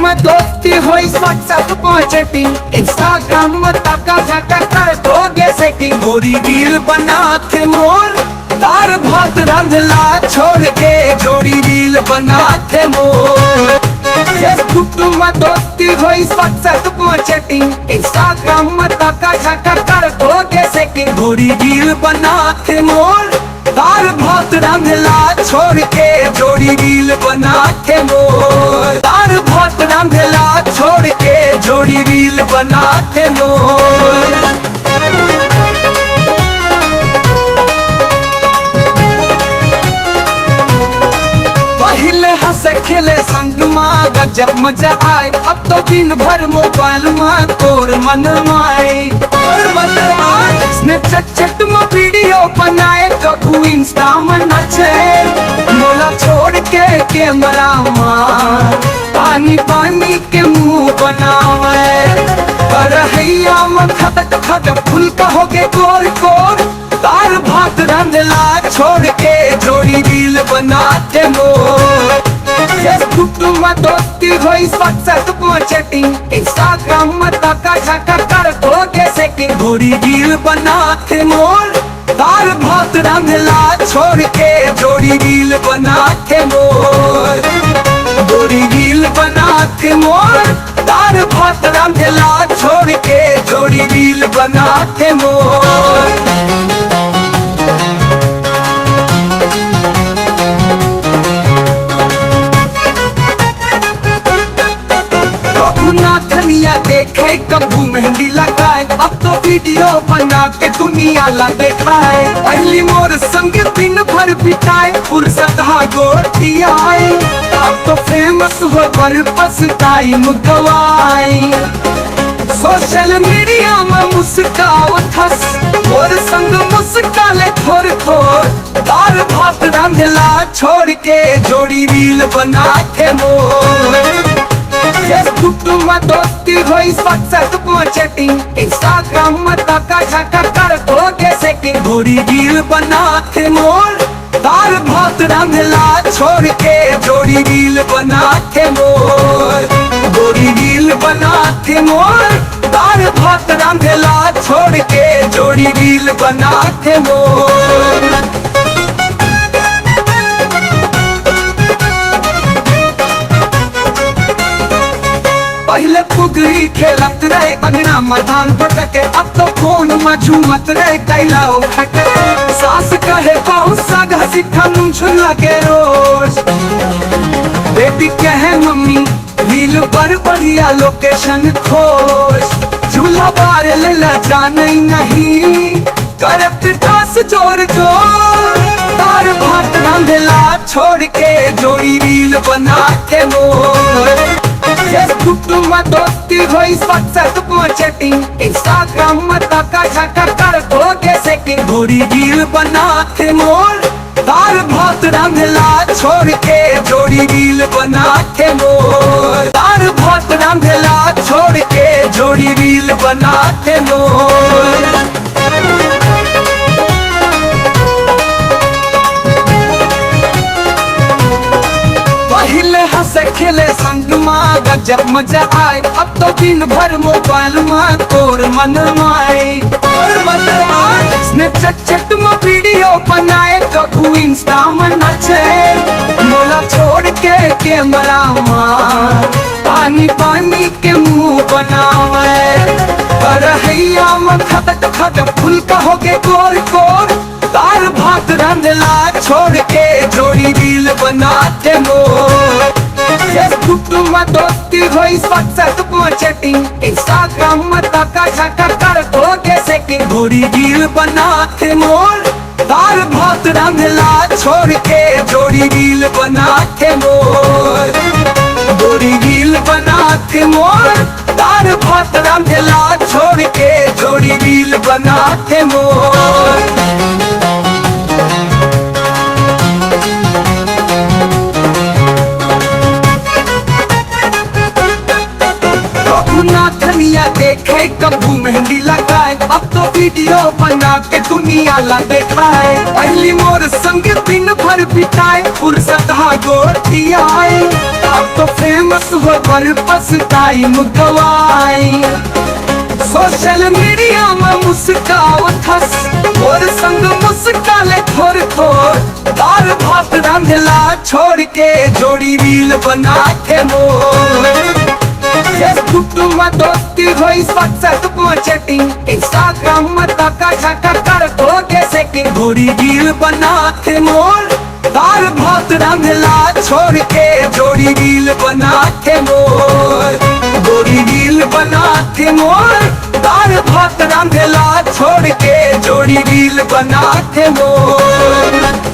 में दोस्ती हुई व्हाट्सएप पर चैटिंग इंस्टाग्राम में तका झका कर दोगे सेटिंग गोरी रील बना के मोर तार भात रंधला छोड़ के जोड़ी रील बना के मोर फेसबुक में दोस्ती हुई व्हाट्सएप पर चैटिंग इंस्टाग्राम में तका झका कर दोगे सेटिंग गोरी रील बना के मोर तार भात रंधला छोड़ के जोड़ी रील बना के मोर तार भात रंधला छोड़ के जोड़ी रील बना के मोर पहले हंसे खेले संग माँ गजब मजा आए अब तो दिन भर मोबाइल में तोर मन माए स्नैपचैट में वीडियो बनाए तो इंस्टा में नचे मोला छोड़ के कैमरा माँ पानी पानी के मुंह बनावे पर हैया में खटक खटक फुल कहोगे कोर कोर तार भात रंधला छोड़ के जोड़ी रील बनाते मोर फेसबुक में दोस्ती हुई व्हाट्सएप पर चैटिंग इंस्टाग्राम में तका झका कर दोगे सेटिंग गोरी रील बनाते मोर तार भात रंधला छोड़ के जोड़ी रील बनाते मोर गोरी रील बनाते मोर तार भात रंधला छोड़ के जोड़ी रील बनाते मोर दुनिया देखे कबू मेहंदी लगाए अब तो वीडियो बना के दुनिया ला दिखाए पहली मोर संग दिन भर बिताए फुर्सत गोटी आए अब तो फेमस हो पर पछताई मुगवाई सोशल मीडिया में मुस्काओ थस और संग मुस्काले थोर थोर तार भात रंधला छोड़ के जोड़ी रील बना के मोर फेसबुक में दोस्ती हुई व्हाट्सएप पर चैटिंग इंस्टाग्राम में तका झका कर दोगे सेटिंग गोरी रील बना के मोर तार भात रंधला छोड़ के जोड़ी रील बना के मोर गोरी रील बना के मोर तार भात रंधला छोड़ के जोड़ी रील बना के मोर पहले पुगरी खेलत रहे अंगना मैदान पटके अब तो फोन में झूमत रहे कैलाओ खटे सास कहे बहुत सा घसी ठन झुला के रोज बेटी कहे मम्मी रील पर बढ़िया लोकेशन खोज झूला बार ले जाने नहीं करे पिता से जोर जोर तार भात रंधला छोड़ के जोड़ी रील बना के मोर फेसबुक में दोस्ती हुई व्हाट्सएप पर चैटिंग इंस्टाग्राम में तका झका कर दोगे सेटिंग गोरी रील बना के मोर तार भात रंधला छोड़ के जोड़ी रील बना के मोर तार भात रंधला छोड़ के जोड़ी रील बना के मोर पहले हंसे खेले संग माँ गजब मजा आए अब तो दिन भर मोबाइल में तोर मन माए स्नैपचैट में वीडियो बनाए तो इंस्टा में नचे मोला छोड़ के कैमरा माँ पानी पानी के मुंह बनावे पर हैया में खटक खटक फुल कहोगे कोर कोर तार भात रंधला छोड़ के जोड़ी रील बनाते मोर फेसबुक में दोस्ती हुई व्हाट्सएप पर चैटिंग इंस्टाग्राम में तका झका कर दोगे सेटिंग गोरी रील बनाते मोर तार भात रंधला छोड़ के जोड़ी रील बनाते मोर गोरी रील बनाते मोर तार भात रंधला छोड़ के जोड़ी रील बनाते मोर दुनिया देखे कबू मेहंदी लगाए, अब तो वीडियो बना के दुनिया ला दिखाए। पहली मोर संग दिन भर बिताए, फुर्सत गोटी आए, अब तो फेमस हो पर टाइम गवाई। सोशल मीडिया में मुस्कावत हंस, और संग मुस्काले थोर थोर, दाल भात रांधला छोड़ के जोड़ी रील बना के मोर। फेसबुक में दोस्ती हुई व्हाट्सएप में चैटिंग, इंस्टाग्राम में तका झका कर दो कैसे कि जोड़ी रील बना के मोर। दाल भात रांधला छोड़ के जोड़ी रील बना के मोर, जोड़ी रील बना के मोर। दाल भात रांधला छोड़ के जोड़ी रील बना के मोर।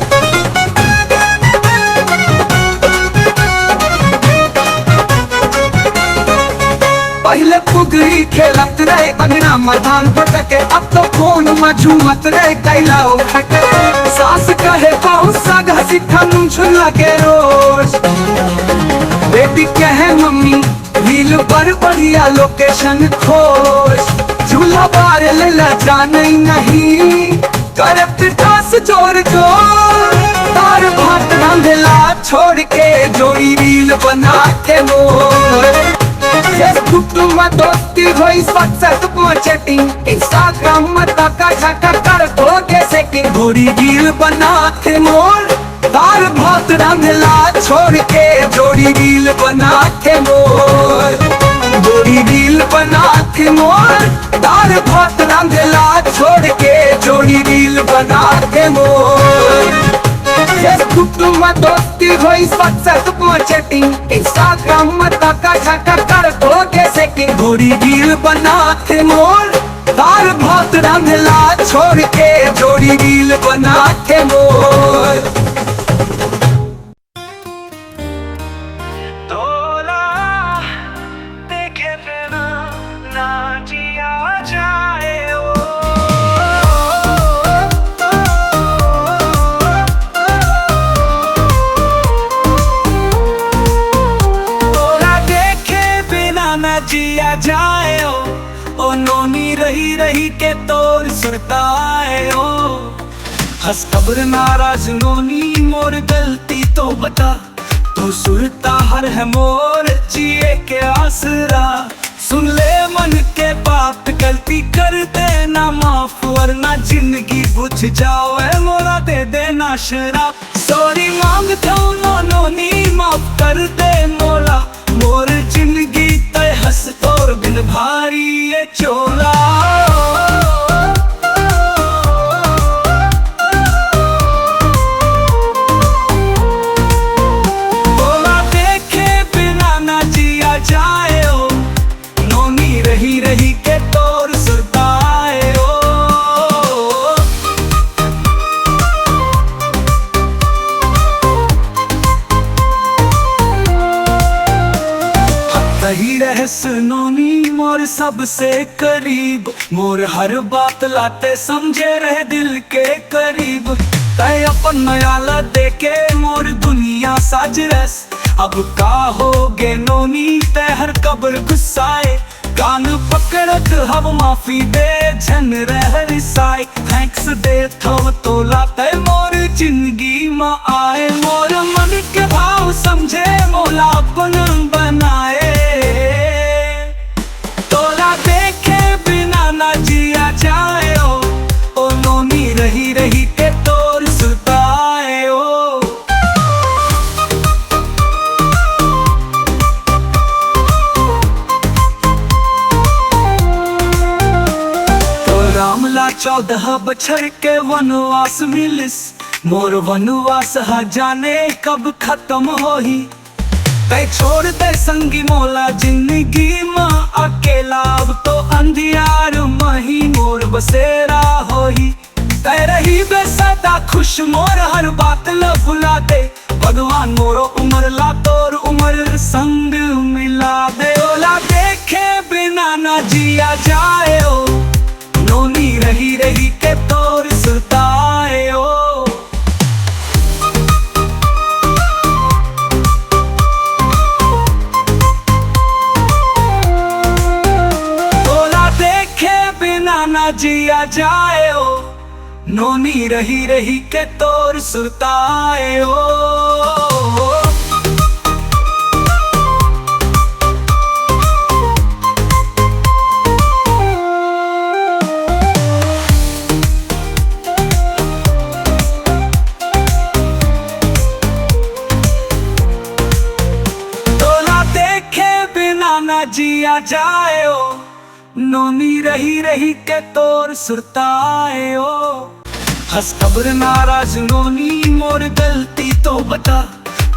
पहले पुगरी खेलत रहे अंगना मैदान भटके, अब तो फोन में झूमत रहे कैलाओ खटे। सास कहे बहुत सा घसी ठन झुला के रोज, बेटी कहे मम्मी रील पर बढ़िया लोकेशन खोज। झूला बार ले जाने नहीं करे पिता से जोर जोर, दाल भात रांधला छोड़ के जोड़ी रील बना के मोर। फेसबुक में दोस्ती हुई व्हाट्सएप में चैटिंग, इंस्टाग्राम में तका झका कर दो कैसे कि जोड़ी रील बना के मोर। दाल भात रांधला छोड़ के जोड़ी रील बना के मोर, जोड़ी रील बना के मोर। दाल भात रांधला छोड़ के जोड़ी रील बना के मोर। फेसबुक में दोस्ती हुई व्हाट्सएप में चैटिंग, इंस्टाग्राम में तका झका कर दो कैसे कि जोड़ी रील बना के मोर। दाल भात रांधला छोड़ के जोड़ी रील बना के मोर। जिया जाए ओ नोनी रही रही के तोर सुरताए ओ। हंस खबर नाराज नोनी मोर गलती तो बता, तो सुरता हर है मोर जिए के आसरा। सुन ले मन के बात गलती कर देना माफ, वरना जिंदगी बुझ जाओ मोरा दे देना शराब। सॉरी मांगता हूँ नोनी माफ कर दे मोला, मोर जिंदगी तय हंस तोर बिन भारी ये चोला। बोला देखे बिना ना जिया जाए ओ, नोनी रही रही के तोर सुरताए ओ। सही रहस नोनी मोर सबसे करीब, मोर हर बात लाते समझे रहे दिल के करीब। तय अपन नयाला देके मोर दुनिया साज रस, अब का होगे नोनी तय हर कब्र गुस्साए। कान पकड़त हम माफी दे झन रह रिसाई, थैंक्स दे थो तोला तय मोर जिंदगी में आए। मोर मन के भाव समझे मोला अपन बनाए, तोला देखे बिना ना जिया जाए ओ नोनी रही रही के तोर सुताए ओ। तो रामला 14 बछर के वनवास मिलिस, मोर वनवास ह जाने कब खत्म होही। तय छोड़ दे संगी मोला जिंदगी में अकेला, अब तो अंधियार मही मोर बसेरा होही। तय रही बे सदा खुश मोर हर बात ल भुला दे, भगवान मोरो उम्र ला तोर उम्र संग मिला दे। ओला देखे बिना ना जिया जाए ओ, नोनी रही रही के तोर सुताए ओ। जिया जाए ओ, नोनी रही रही के तोर सुरताए ओ। जिया जाए ओ, नोनी रही रही के तोर सुरताए ओ। हंस खबर नाराज नोनी मोर गलती तो बता,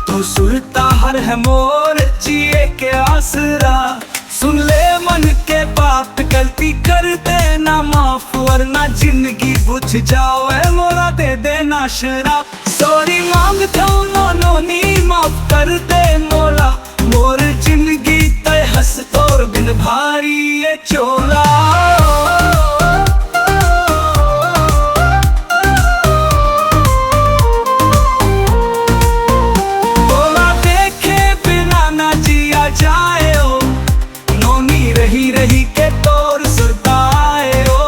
तो सुरता हर है मोर जिए के आसरा। सुन ले मन के बात गलती कर देना माफ, वरना जिंदगी बुझ जाओ मोरा दे देना शराब। सॉरी मांगता हूँ नोनी माफ कर दे मोला, मोर जिंदगी तय हंस तोर बिन भारी ये चोला। बोला देखे बिना ना जिया जाए ओ, नोनी रही रही के तोर सुरताए ओ।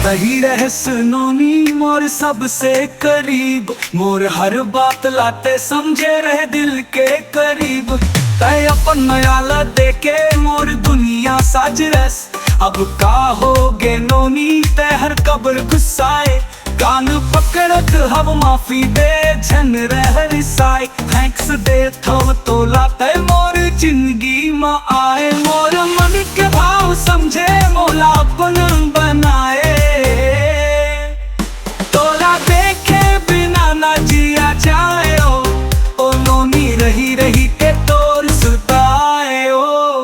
सही रहस नोनी मोर सबसे करीब, मोर हर बात लाते समझे रहे दिल के करीब। तय अपन नयाला देके मोर दुनिया साज रस, अब का होगे नोनी तय हर कब्र गुस्साए। कान पकड़त हब माफी दे झन रह रिसाई, थैंक्स दे थव तो लाते मोर जिंदगी में आए। मोर मन के भाव समझे मोला अपन बनाए, तोला देखे बिना ना जिया जाए ओ, ओ नोनी रही रही के तोर सुरताए ओ।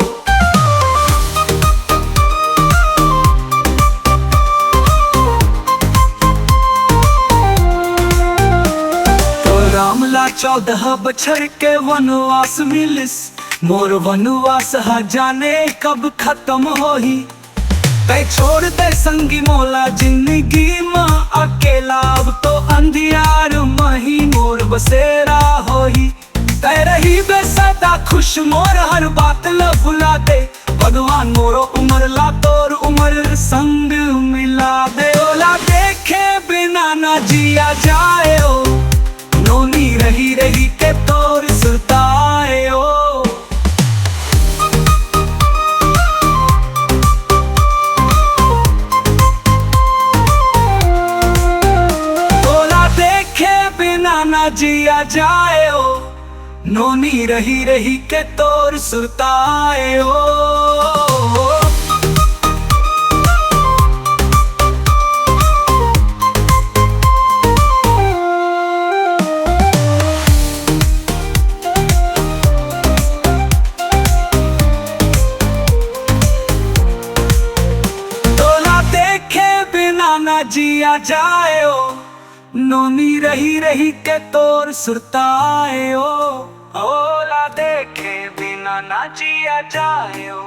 तो रामला 14 बछर के वनवास मिलिस, मोर वनवास हा जाने कब खत्म होही। तय छोड़ दे संगी मोला जिंदगी में अकेला, अब तो अंधियार मही मोर बसेरा होही। तय रही बे सदा खुश मोर हर बात ल भुला दे, भगवान मोरो उमर ला तोर उमर संग मिला दे। ओला देखे बिना ना जिया जाए ओ, नोनी रही रही के तोर सुरताए ओ। ना जिया जाए ओ, नोनी रही रही के तोर सुरताए ओ। तोला देखे बिना ना जिया जाए ओ, नोनी रही रही के तोर सुरताए ओ। ओला देखे बिना ना जिया जाए ओ,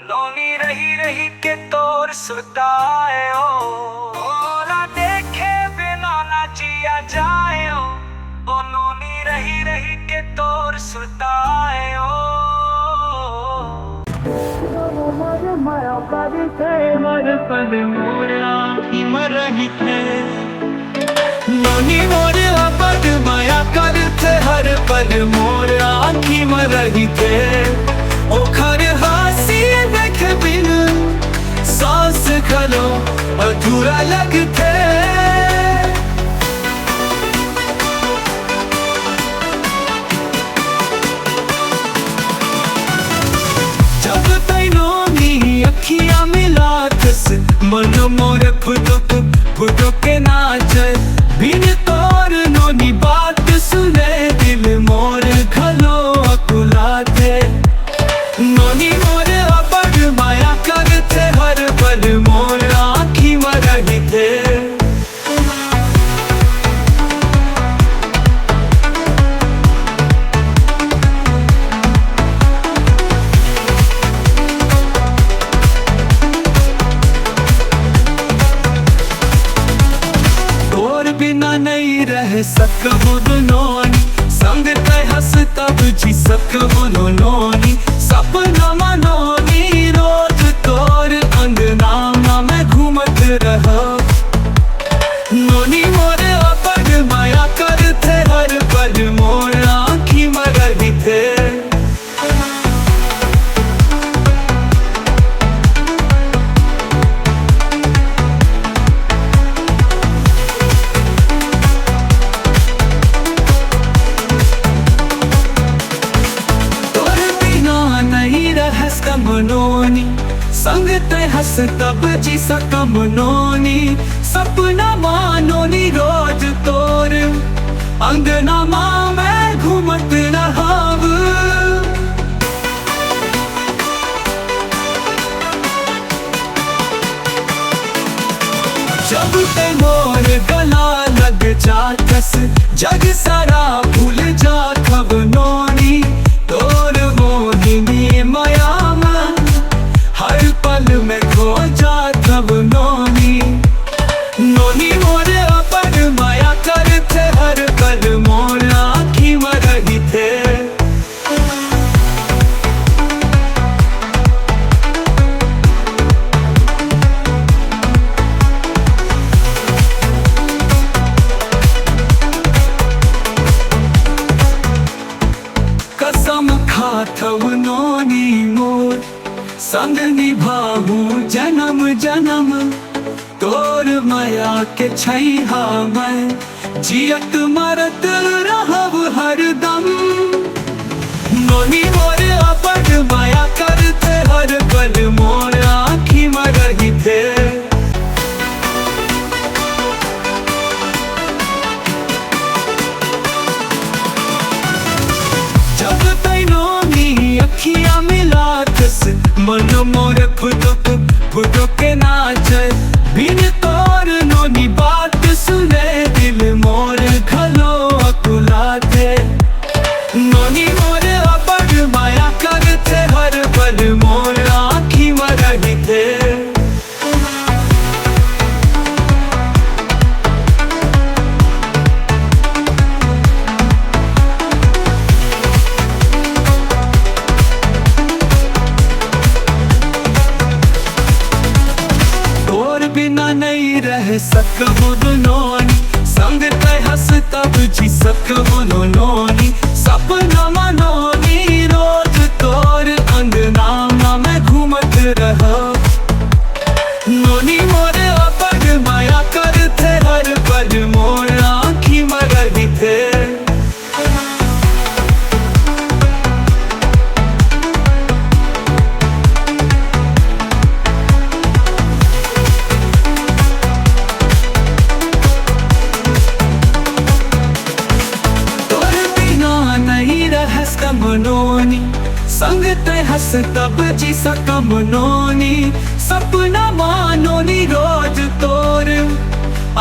नोनी रही रही के तोर सुरताए ओ। ओला देखे बिना ना जिया जाए ओ, ओ नोनी रही रही के तोर सुरताए ओ। माया करी थे मर पल मोरा की मर रही थे, नोनी मोर अपद माया करते हर पल मोर आँखी में रही थे। ओखर हंसी देख बिन सांस खलो अधूरा लगते। जब तई नोनी अखियां मिला कस, मन मोर फुदुक फुदुक के नाचे। बिन तोर नोनी बात सुने दिल मोर खलो अकुलाते। नोनी मोर अपड माया करते हर पल मोर आँखी में रही थे। बिना नहीं रह सकूं नोनी। संग ते हंस तब जी सक बोलो नोनी सपना मनोनी रोज तोर अंगना में घूमत रहो नोनी मोरे अपग माया करते हर पल मोर आँखी में रही थे मनोनी संग ते हंस तब जी सकम नोनी सपना मानोनी रोज तोर अंगना माँ मैं घूमत रहाव जब ते मोर गला लग जातस जग सारा भूल जा खब नोनी तोर मोहिनी माया हर पल में खो जा तब नोनी नोनी मोरे अपन माया करते हर पल मोर आँखी में रही थे कसम खाथव नोनी मोर संग निभाऊ जन्म जन्म तोर माया के छैहा मैं जियत मरत रहब हरदम नोनी मोरे अपन माया करते हर पल मोर आँखी में रही थे जब तैनोनी अखियाँ मिलातस मन मोर फुदुक फुदुक नाच बिन तोर नोनी बात सुने दिल मोर खलो अकुलाते नोनी मोर अपन माया करते हर पल मोर आँखी में रही थे बिना नहीं रह सक बोलो नोनी संग ते हंस तब जी सक बोलो नोनी सपना मनोनी रोज तोर अंगना में घूमत रहो नोनी मोरे अपन माया करते हर पल मोर आँखी में रही थे मनोनी संग ते हंस तब जी सकम नोनी सपना मानोनी रोज तोर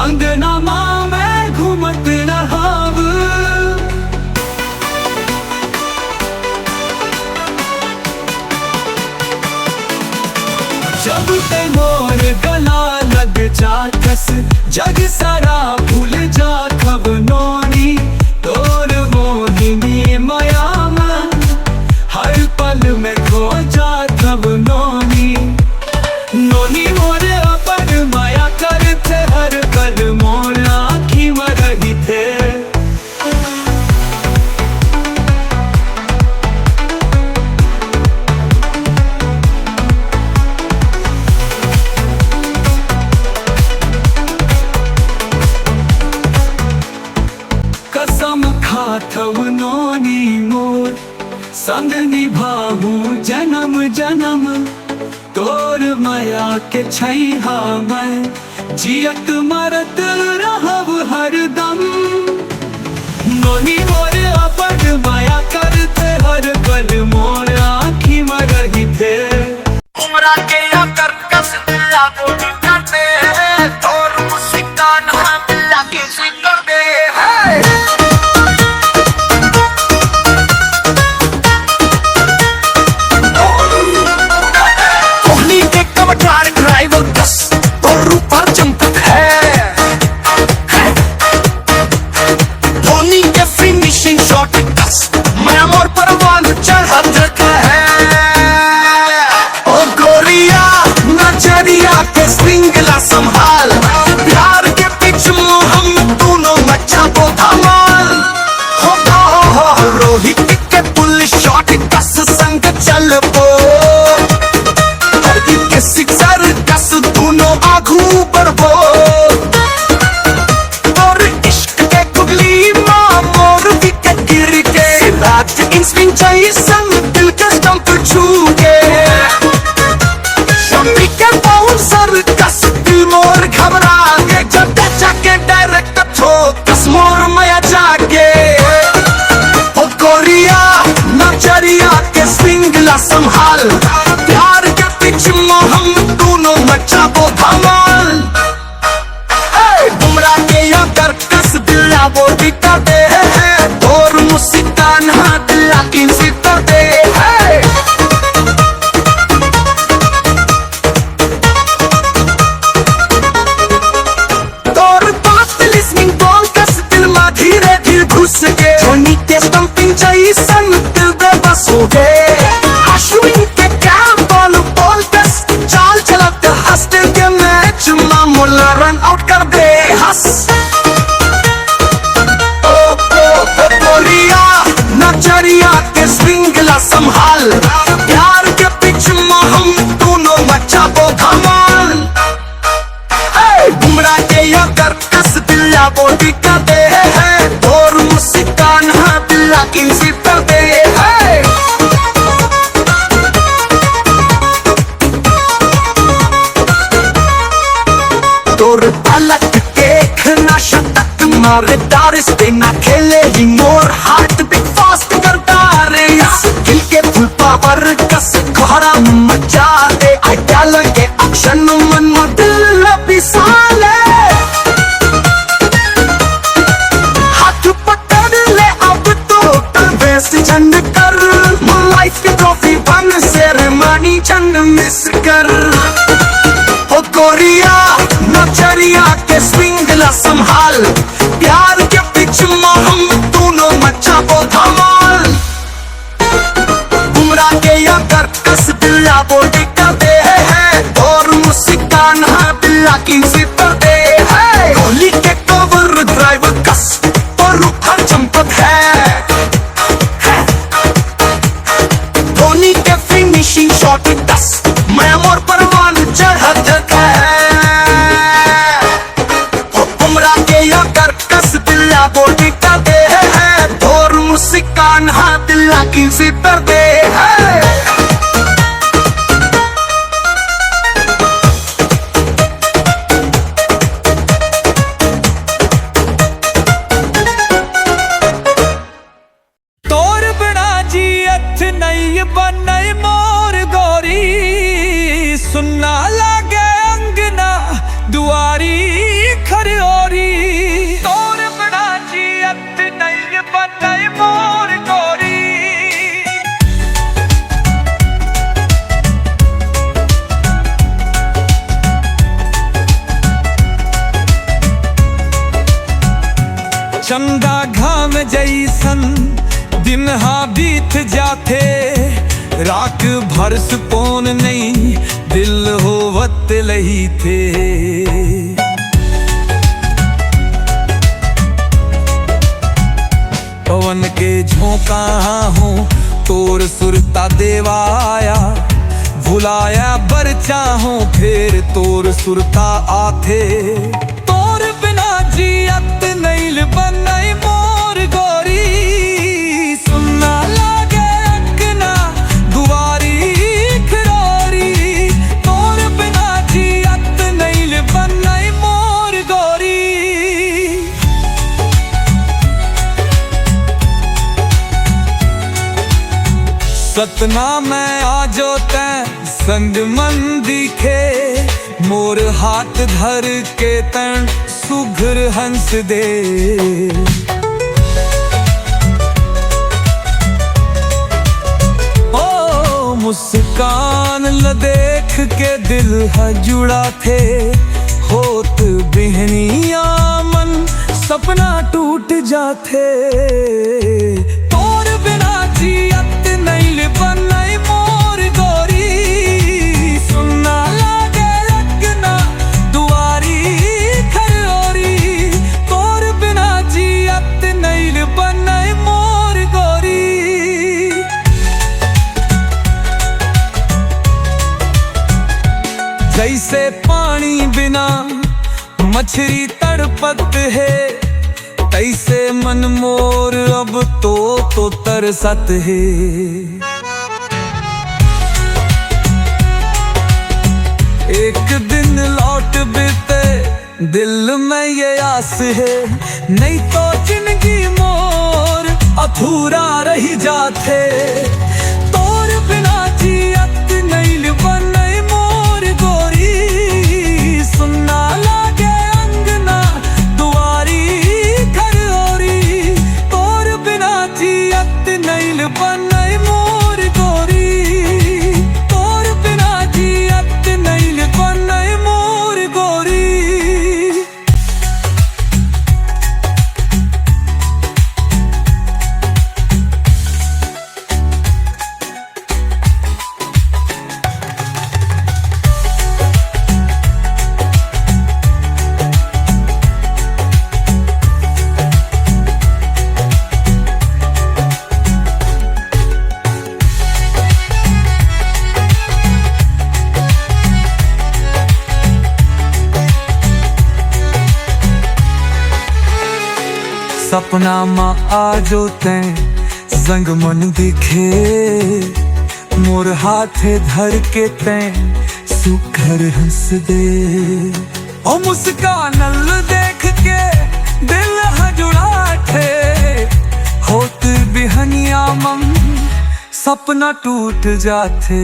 अंगना माँ मैं घूमत रहाव जब ते मोर गला लग जातस जग सारा भूल जा खब नोनी तोर मोहिनी माया हर पल में खो जा तब नोनी नोनी मोरे अपन माया करते हर पल मोर आँखी में रही थे कसम खाथव नोनी मोर संग निभाऊ जन्म जन्म तोर माया के छैहा मैं जियत मरत रहब हरदम नोनी मोरे अपन माया करते हर पल मोर आँखी में रही थे उमरा के आकर कस दिला बोली करते तोर मुस्कान हम लगे सिंगर दे है ड्राइवर कस और ऊपर चमकत है धोनी के फिनिशिंग शॉट रन आउट कर दे हंस। गोरिया नजरिया के श्रृंखला संभाल, प्यार के पिच में हम दोनों मचा वो धमाल। बुमराह के अगर कस दिल्ला बॉडी का दे है, और मुस्कान है दिल्ला की जिपर दे है। तोर पलक देख ना शतक मारे, दारिस पे ना खेले ही मोर, हार्ट बीट फास्ट करता रे दिल के फुल पावर कस घोड़ा मचा दे। आई डाल के एक्शन मन में दिल पिसाले, हाथ पकड़ ले अब तो वेस्ट झंड कर, लाइफ की ट्रॉफी बन सेरेमनी चंद मिस कर। ओ गोरिया नजरिया के श्रृंखला संभाल, प्यार के पिच में हम दोनों मचा वो धमाल। बुमराह के अगर कस दिल्ला बॉडी का दे है, और मुस्कान है दिल्ला की जिपर दे है। कोहली के कवर ड्राइवर कस और रुखा चंपक है, धोनी के फिनिशिंग शॉट दस, मैं मोर परवान चढ़त बॉडी का दे है, और मुस्कान हाँ दिल्ला की जिपर दे है। तोर बिना जियत नहीं बनई मोर गोरी, सुनना लागे अंगना दुआरी खरौरी। तोर बिना जियत नहीं बनई मोर गोरी। चंदा घाम जैसन दिन हा बीत जाते, राख भर सुपोन नहीं दिल होवत लही थे। पवन के झोंका हूँ तोर सुरता देवाया, भुलाया बर चाहूं फिर तोर सुरता आथे। तोर बिना जियत नहीं बनई मोर गोरी, सुनना लागे अंगना दुआरी खरौरी। तोर बिना जियत नहीं बनई मोर गोरी। सतना में आजो तैं संग मन दिखे, मोर हाथ धर के तन सुघर हंस दे। ओ मुस्कान ल देख के दिल है जुड़ा थे, होत बिहनिया मन सपना टूट जाते। तोर बिना जियत नहीं बनई मोर गोरी, सुनना लागे अंगना दुआरी खरौरी। तोर बिना जियत नहीं बनई मोर गोरी। जैसे पानी बिना मछली तड़पत है, तैसे मन मोर अब तो तरसत है। एक दिन लौट बीते दिल में ये आस है, नहीं तो जिंदगी मोर अधूरा रही जाते। तोर बिना जियत नहीं बनई मोर गोरी, सुनना लागे अंगना दुआरी खरौरी। तोर बिना जियत नहीं बनई मोर गोरी, तोर बिना जियत नहीं बनई मोर गोरी। सपना मा आजो तै संग मन दिखे मोर हाथे धर के तै सुखर हंस दे। ओ मुस्कानल देख के दिल हजुड़ा थे होत बिहनिया मम सपना टूट जाते।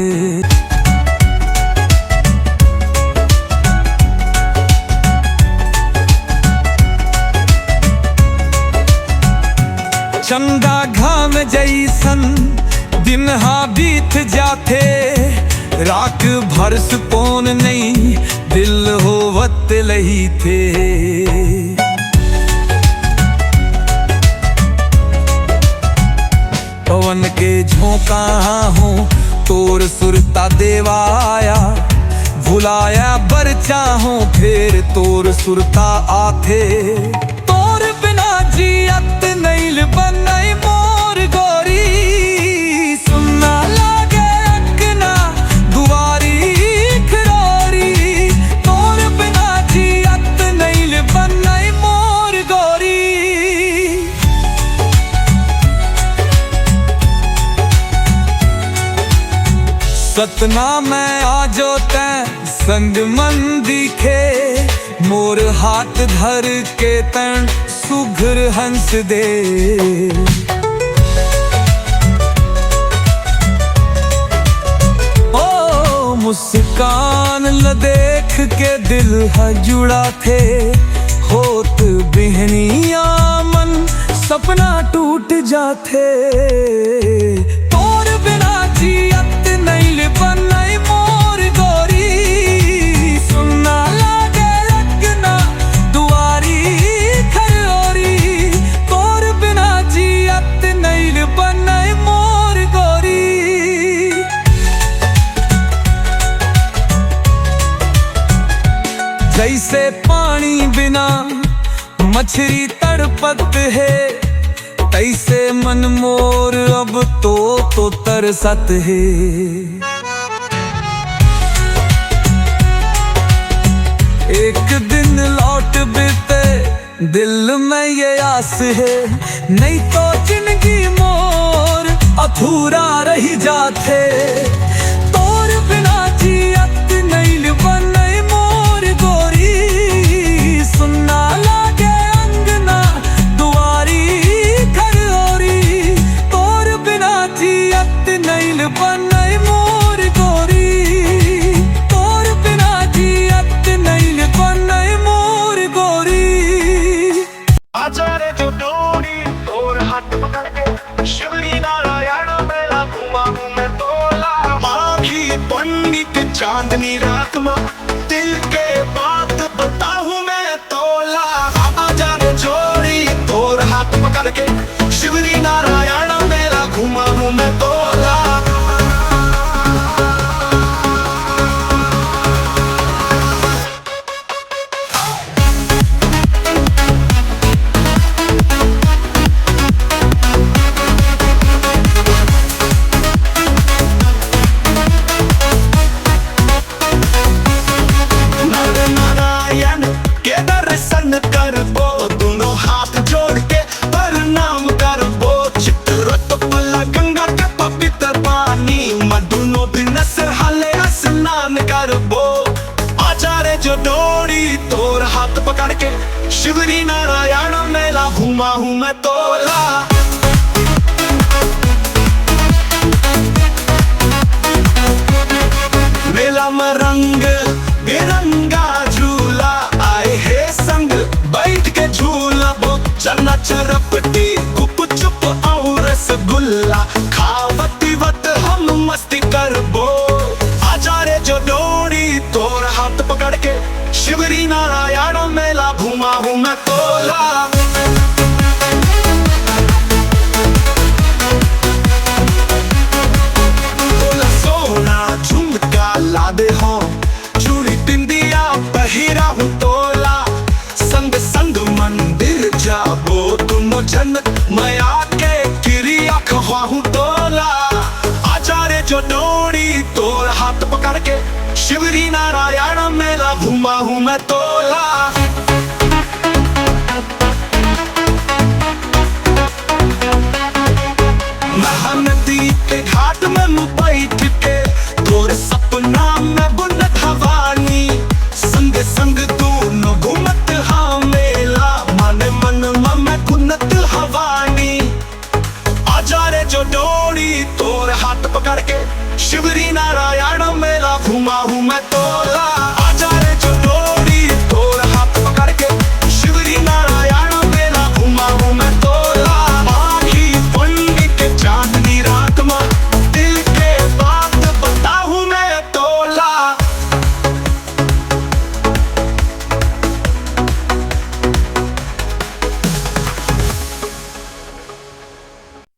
चंदा घाम जैसन दिन हा बीत जाते राख भर सुपोन नहीं दिल होवत लही थे। पवन के झोंका हूँ तोर सुरता देवाया भुलाया बर चाहूं फिर तोर सुरता आथे। तोर बिना जियत नहीं बनई मोर गोरी सुनना लागे अकना दुआरी खरोरी। तोर बिना जियत नहीं बनई मोर गोरी। सतना में आजो तै संग मन दिखे मोर हाथ धर के तन सुघर हंस दे। ओ मुस्कान ल देख के दिल हजुड़ा थे होत बिहनिया मन सपना टूट जाते। तोर बिना जियत नहीं बनई मोर गोरी सुनना लागे अगना दुआरी खरोरी। तोर बिना जियत नहीं बनई मोर गोरी। जैसे पानी बिना मछली तड़पत है तैसे मन मोर अब तो तरसत है। एक दिन लौट बीते दिल में ये आस है नहीं तो जिंदगी मोर अधूरा रही जाते। तोर बिना जियत नहीं बनई मोर गोरी सुनना लागे अंगना दुआरी खरोरी। तोर बिना जियत नहीं बनई मोर गोरी। तोर बिना जियत नहीं बनई मोर गोरी। आचार्य जो डोरी तोर हाथ पकड़ के शिवरी नारायण मेला घुमा हूँ मैं तोला। माघी पंडित चांदनी रात में दिल के बात बताऊं मैं तोला। आचार्य जोड़ी तोर हाथ पकड़ के शिवरी नारायण मेला घुमा हूँ मैं तोला। नारायण के दर्शन करबो दोनों हाथ जोड़ के प्रणाम करबो। चित्रत पल्ला गंगा के पवित्र पानी मधुनो बिनस हाले स्नान करबो। आचार्य जो डोरी तोर हाथ पकड़ के शिवरी नारायण मेला घुमा हूँ मैं तोला। मेला में रंग बिरंगा झूला आए है संग बैठ के झूला वो चना चरपटी गुप चुप और रसगुल्ला खावती वत हम मस्ती करबो। आचार्य जो डोरी तोर हाथ पकड़ के शिवरी नारायण मेला घुमा हूँ मैं तोला। सोना झुमका लादे हो चूड़ी बिंदिया बहिरा हूँ तोला। संग संग मंदिर जाबो दोनों जन मैं आके क्रिया खवा हूँ तोला। आचार्य जो डोरी तोर हाथ पकड़ के शिवरी नारायण मेला घुमा हूँ मैं तोला। मैं तोला। आजा रे चलोड़ी तोर हाथ पकड़ के, शिवरी नारायण मेला घुमा हूँ मैं तोला। आखी पंडित के चांदनी रात में, दिल के बात बताऊँ मैं तोला।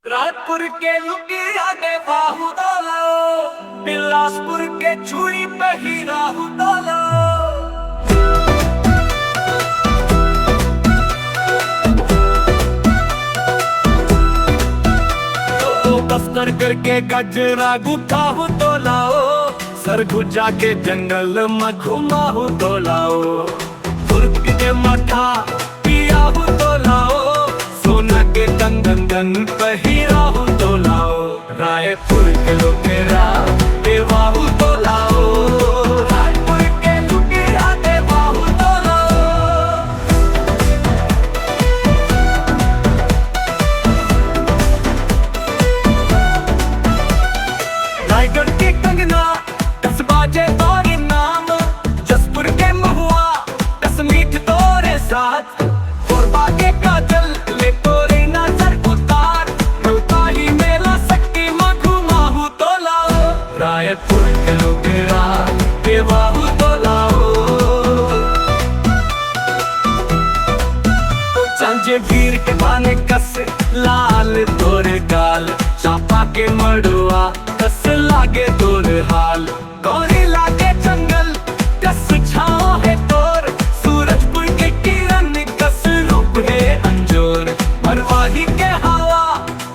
रायपुर के लुटिया ने बाहु डालो, बिलासपुर के चूड़ी पे हीरा डालो। तो दफ्तर करके गजरा गुथा हो तो लाओ, सरगुजा के जंगल में घुमा हो तो लाओ। तुर्क के मठा पिया हो तो लाओ, सोना के कंगन पहिरा हो तो लाओ। रायपुर के लुटेरा देवा हो तो लाओ, रायपुर के लुटेरा देवा हो तो लाओ। रायगढ़ के कंगना 10 बाजे और नाम, जसपुर के महुआ 10 मीठ तोरे साथ। और बागे का जल ले तोरे नजर उतार, रोताली मेला सक्की माँ घुमा हूँ तो लाओ। रायपुर के लुटेरा देवा हूँ तो लाओ। तो चांजे वीर के बाने कस लाल तोरे गाल, चापा के मड़ुआ कस लागे तोर हाल। गौरी लागे जंगल कस छाओ है तोर, सूरजपुर के किरण कस रूप है अंजोर। मरवाही के हवा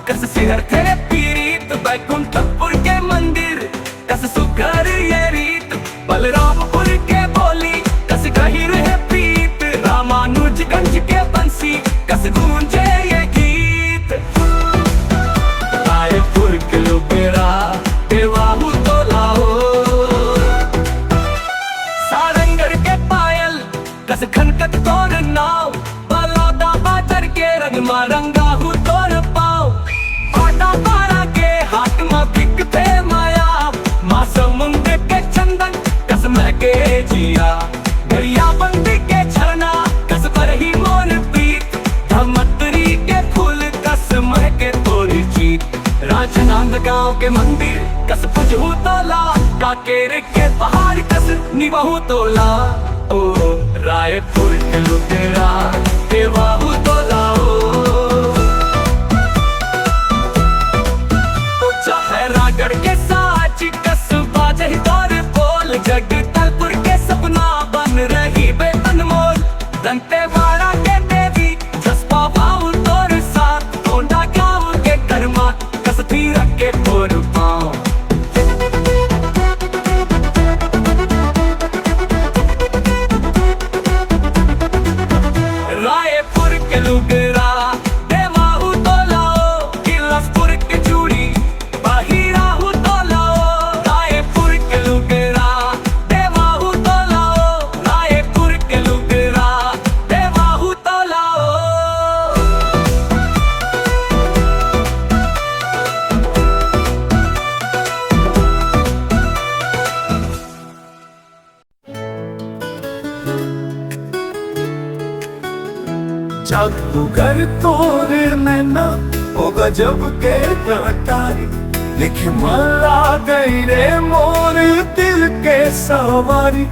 कस सिहर तेरे पीरीत, बैकुंठपुर के मंदिर कस सुकर ये रीत। बलरामपुर के बोली कस गहिर है प्रीत, रामानुजगंज के बंसी कस गूंजे ये गीत। रायपुर के लुटेरा देवा हूँ तो लाओ, सारंगढ़ के पायल कस खनकत तोर नाव। बलौदा बाजार के रंग मा रंगा हूँ तोर पाँव। पाटा पारा के हाथ में बिकते माया, माँ समुंद के चंदन कस महके जिया। गरिया बंदी के झरना कस पर ही मोर प्रीत, धमतरी के फूल कस महके तोरी जीत। राजनांद गांव के मंदिर कस पुजहू तोला, काकेर के पहाड़ कस निबहू तोला। ओ रायपुर के लुटेरा देवा हूँ तो लाओ। तो चाहे रायगढ़ के साच कस बाजे तोर बोल, जगदलपुर के सपना बन रही बेअनमोल। दंतेवाड़ा के देवी जसपा बाबू तोर साथ, गोंडा गाँव के कर्मा कस तीरक के तोर पाँव। रायपुर के लुटेरा देवा हूँ तो लाओ, बिलासपुर के चूड़ी पहिरा हूँ तो लाओ। रायपुर के लुटेरा देवा हूँ तो लाओ, रायपुर के लुटेरा देवा हूँ तो लाओ। जादूगर तोरे नैना ओ गजब के कटारी, लिखे मला गई रे मोर दिल के सवारी।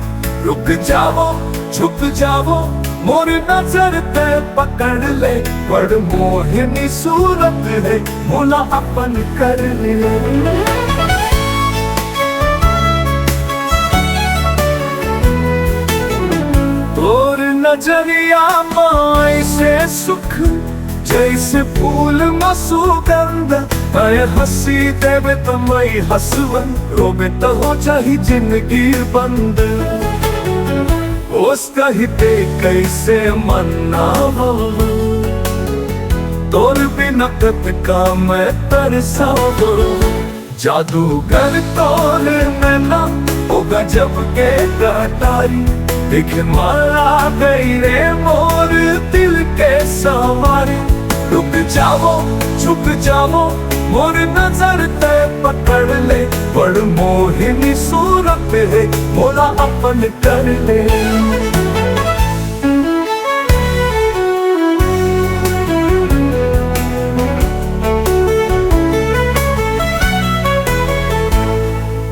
रुक जाओ झुक जाओ मोर नजर पे पकड़ ले, बड़ मोहिनी सूरत है मोला अपन कर ले। तोर नजरिया माई से सुख, जैसे फूल मसुगंध। अय हंसी देवे तो मई हंसवन, रोबे तो हो जाही जिंदगी बंद। उसका ही ते कैसे मन्ना हो, तोर बिना कत का मैं तरसा हो। जादूगर तोर नैना ओ गजब के कटारी, दिख माला गई रे मोर दिल के सवारी। रुक जाओ छुप जाओ मोर नजर ते पकड़ ले बड़ मोहिनी सूरत है मोला अपन कर ले।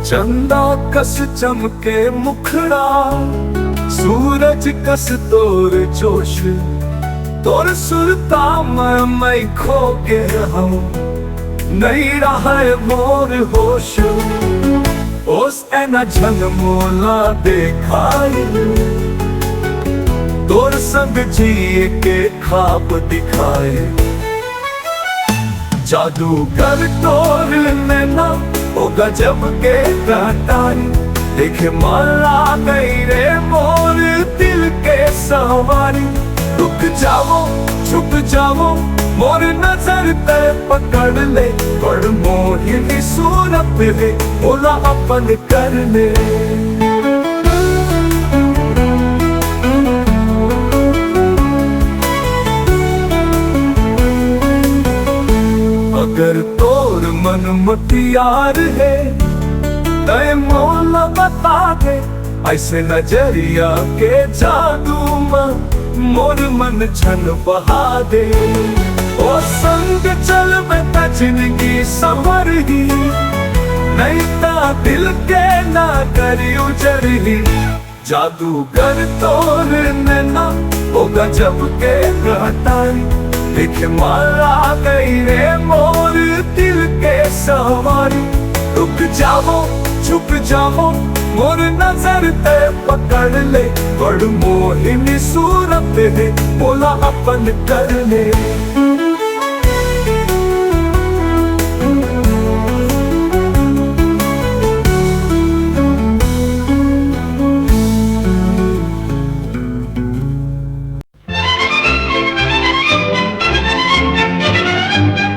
चंदा कस चमके मुखड़ा सूरज कस तोर जोश तोर सुरता मैं खो के रहूं नहीं रहा है मोर होश। ओस एना झन मोला देखाई तोर संग जिए के ख्वाब दिखाए जादूगर तोर नैना ओ गजब के कटाई देखे माला गई रे मोर दिल के सवारी। रुक जाओ छुप जाओ मोर नजर ते पकड़ ले बड़ मोहिनी सूरत है मोला अपन कर ले। अगर तोर मन मतियार है तय मोला बता दे ऐसे नजरिया के जादू में मोर मन छन बहा दे। ओ संग चल बेटा जिंदगी संवर ही नहीं ता दिल के ना करी उजरी जादूगर तोर नैना ओ गजब के घटाई देखे माला गई रे मोर दिल के सवारी। रुक जाओ छुप जाओ मोर नजर ते पकड़ ले बड़ मोहिनी सूरत है मोला अपन कर ले।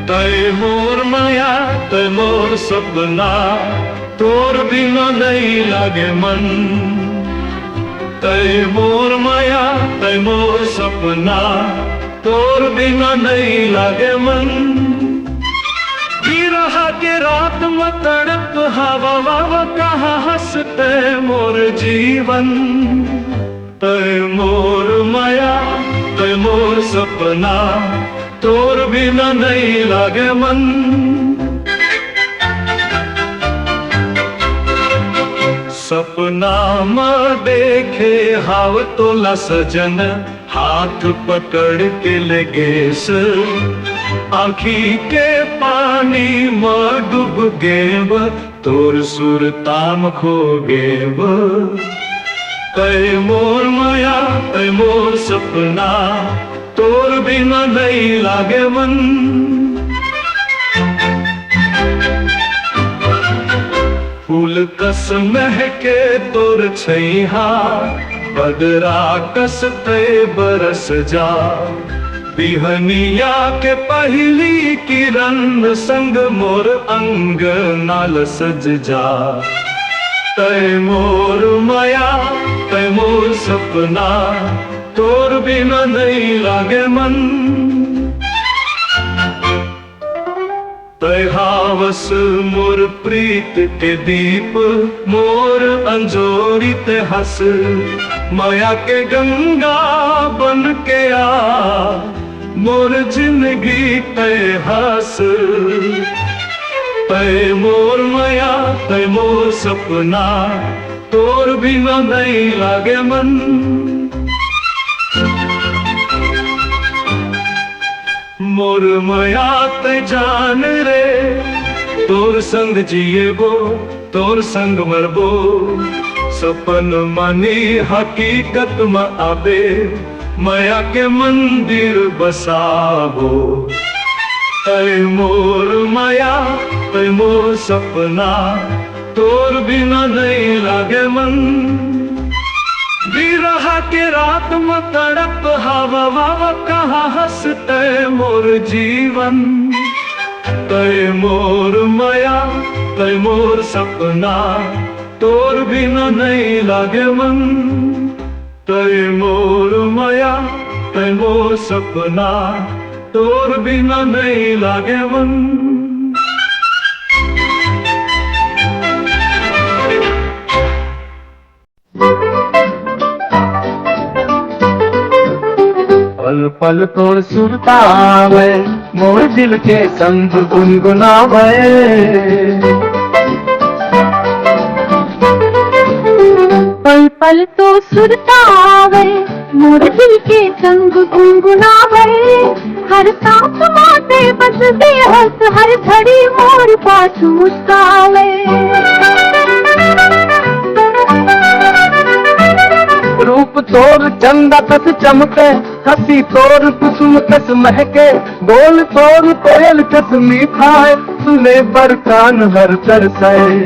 तय मोर माया तय मोर सपना तोर बिना नहीं लागे मन। तय मोर माया तय मोर सपना तोर बिना नहीं लागे मन। रहा के रात में तड़प हवा वावा कहाँ हंसते मोर जीवन। तय मोर माया तय मोर सपना तोर बिना नहीं लागे मन। सपना में देखे हाव तोला सजन हाथ पकड़ के लेगेस आँखी के पानी में डूब गेब तोर सुरताम खो गेब। तय मोर माया तय मोर सपना तोर बिना नहीं लागे मन। फूल कस महके तोर छैहा बदरा कस ते बरस जा बिहनिया के पहली किरण संग मोर अंग नाल सज जा। तय मोर माया तय मोर सपना तोर बिना नहीं लागे मन। तय हावस मोर प्रीत के दीप मोर अंजोरी ते हंस माया के गंगा बन के आ मोर जिंदगी तय हंस। तय मोर माया तय मोर सपना तोर बिना नहीं लागे मन। मोर माया तय जान रे तोर संग जिएबो तोर संग मरबो सपन मानी हकीकत में आबे माया के मंदिर बसाबो। तय मोर माया तय मोर सपना तोर बिना नहीं लागे मन। बिरहा के रात में तड़प हवा वावा कहाँ हंसते मोर जीवन। तय मोर माया तय मोर सपना तोर बिना नहीं लागे मन। तय मोर माया तय मोर सपना तोर बिना नहीं लागे मन। पल पल तोर सुरतावे मोर दिल के संग गुनगुनावे। पल पल तो सुरतावे मोर दिल के संग गुनगुनावे। हर सांस माते बस बेहस हर घड़ी मोर पास मुस्कावे। रूप तोर चंदा कस चमके हंसी तोर कुसुम कस महके। बोल तोर कोयल कस मीठा है सुने पर कान हर तरसाए।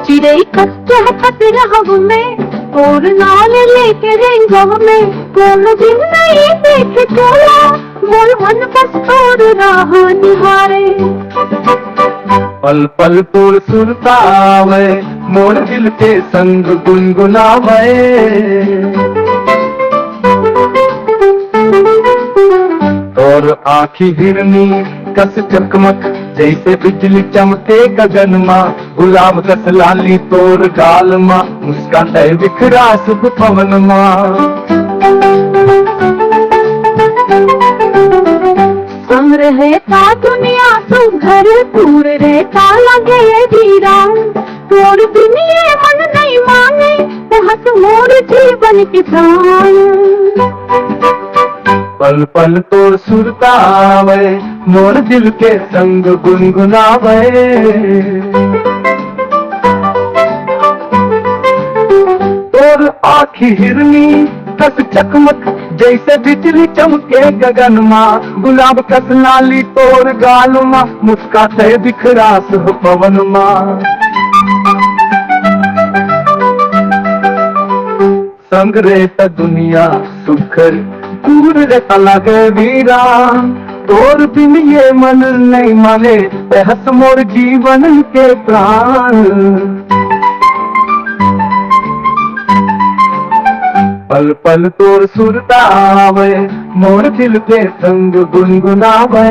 चिड़ै कस चहकत रहब में और नाल लेके रेंगब में। कोन दिन नहीं देखे तोला मोर मन बस तोर राह निहारे। पल पल तोर सुरतावे मोर दिल के संग गुनगुनावे। तोर आँखी हिरनी कस चकमक जैसे बिजली चमके गगन माँ। गुलाब कस लाली तोर गाल माँ मुस्कान है बिखरा सुख पवन माँ। संग रहता दुनिया तू घर दूर रहता लगे धीरा। तोर बिन ये मन नहीं माने हंस मोर जीवन के प्राण। पल पल तोर सुरतावे मोर दिल के संग गुनगुनावे। तोर आँखी हिरनी कस चकमक जैसे बिजली चमके गगन माँ। गुलाब कस लाली तोर गाल माँ मुस्काते बिखरा सुख पवन माँ। संग रहता दुनिया सुखर दूर रहता लगे वीरा। तोर बिन ये मन नहीं माने हंस मोर जीवन के प्राण। पल पल तोर सुरतावे मोर दिल के संग गुनगुनावे।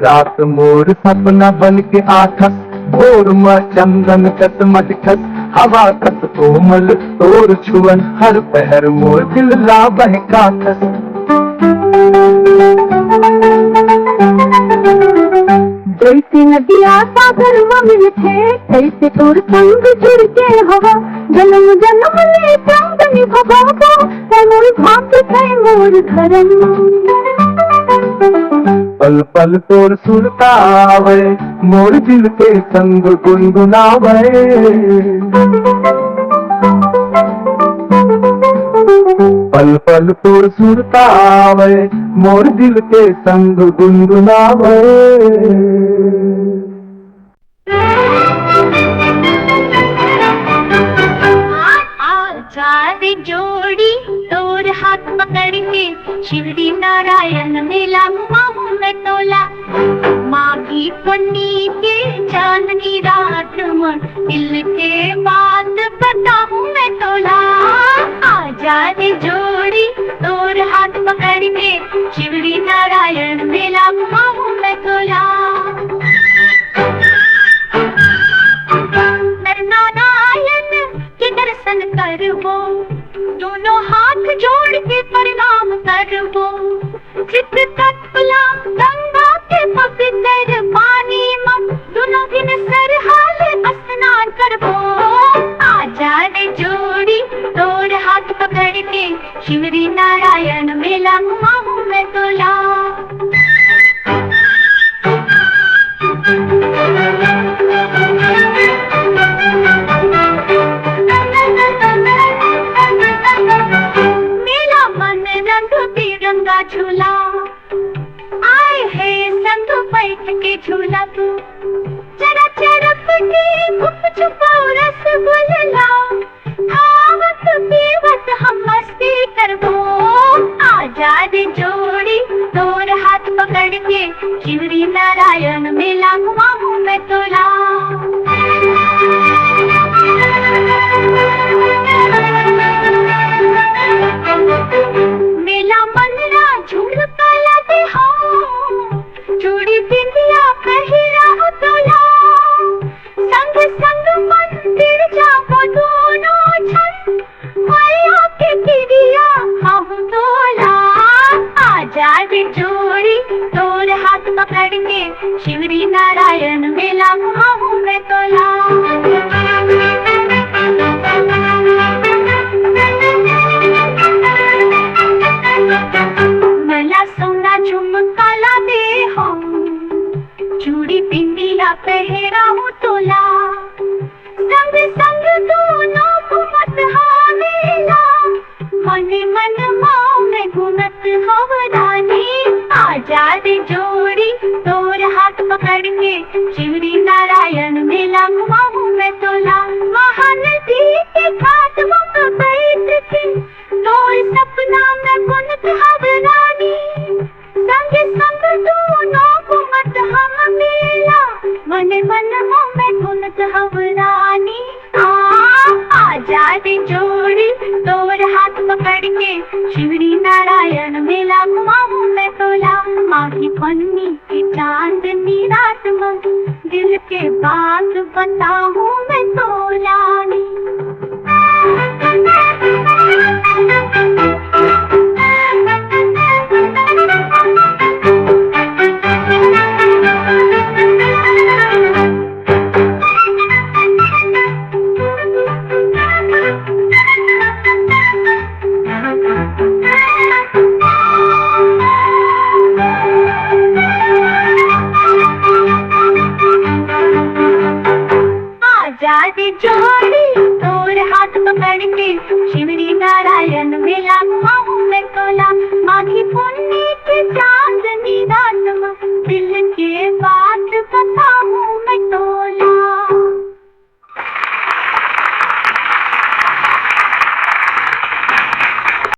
रात मोर सपना बन के आठस भोर में चंदन कस मटखस। हवा कस कोमल तोर छुअन हर पहर मोर दिल ला बहका कस। जैसे नदिया सागर में थे ऐसे तोर संग जुड़ के हवा। जन्म जन्म ले संग निभाबो है मोर भाग्य है मोर धर्म। पल पल तोर सुरतावे मोर दिल के संग गुनगुनावे। पल पल तोर सुरतावे मोर दिल के संग गुनगुनावे। आजाद जोड़ी तोर हाथ पकड़ के शिवरी नारायण मिला माहू में तोला। माघी पुन्नी के चांदनी रात में दिल के बात बताऊं मैं तोला। आजाद जोड़ी तोर हाथ पकड़ के शिवरी नारायण मिला माहू में तोला। नारायण के दर्शन करबो दोनों हाथ जोड़ के प्रणाम करबो। चित तत्पला गंगा के पवित्र पानी में दोनों दिन सरहाल स्नान करबो। आजाद जोड़ी तोर हाथ पकड़ के शिवरी नारायण मिला माहू में तोला। रंगा झूला आए है संग बैठ के झूला तू। जरा चरप के गुप छुपाओ रसगुल्ला। आवत पीवत हम मस्ती करबो। आजाद जोड़ी तोर हाथ पकड़ के शिवरी नारायण मिला माहू में तोला। मेला घुमाऊं मैं तोला। मला सोना झुमका ला दे हो, चूड़ी बिंदिया पहराऊं तोला। संग संग दोनों घूमत हावेला, मने मन माओ में घूमत हवरानी। आजा रे जोड़ी तोर हाथ पकड़ के, शिवरी नारायण मेला घुमाऊं मैं तोला। महानदी के घाट पर बैठ के, तोर सपना में बुनत हवरानी। संग संग दोनों घूमत हम मेला, मने मन में घूमत हवरानी। आजा रे जोड़ी तोर हाथ पकड़ के, शिवरी नारायण मेला घुमाऊं मैं तोला। माघी पन्नी की चांदनी रात में, दिल के बात बताऊं मैं तो।